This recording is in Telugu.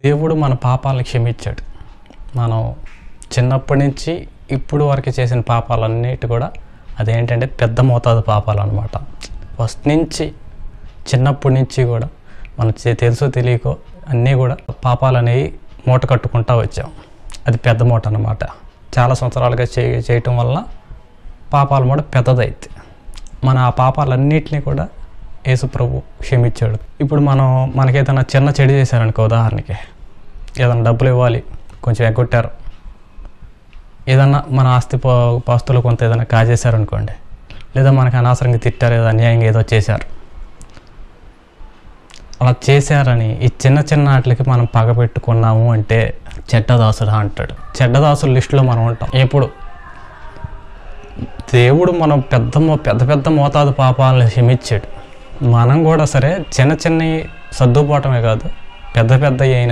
దేవుడు మన పాపాలను క్షమించాడు. మనం చిన్నప్పటి నుంచి ఇప్పుడు వరకు చేసిన పాపాలన్నిటి కూడా అదేంటంటే పెద్ద మోతాదు పాపాలు అన్నమాట. ఫస్ట్ నుంచి చిన్నప్పటి నుంచి కూడా మనం తెలుసో తెలియకో అన్నీ కూడా పాపాలు అనేవి మూట కట్టుకుంటూ వచ్చాం. అది పెద్ద మూట అన్నమాట. చాలా సంవత్సరాలుగా చేయటం వల్ల పాపాల మూట పెద్దదైతే మన ఆ పాపాలన్నిటినీ కూడా యేసు ప్రభు క్షమించాడు. ఇప్పుడు మనకేదైనా చిన్న చెడు చేశారనుకో, ఉదాహరణకి ఏదైనా డబ్బులు ఇవ్వాలి, కొంచెం ఎగ్గొట్టారు, ఏదన్నా మన పాస్తులు కొంత ఏదైనా కాజేశారనుకోండి, లేదా మనకు అనవసరంగా తిట్టారు, ఏదో అన్యాయంగా ఏదో చేశారు, అలా చేశారని ఈ చిన్న చిన్న వాటికి మనం పగపెట్టుకున్నాము అంటే చెడ్డదాసుడా అంటాడు. చెడ్డదాసుల లిస్టులో మనం ఉంటాం. ఎప్పుడు దేవుడు మనం పెద్ద మోతాదు పాపాలను క్షమించాడు. మనం కూడా సరే చిన్న చిన్నవి సర్దుపోవటమే కాదు, పెద్ద అయిన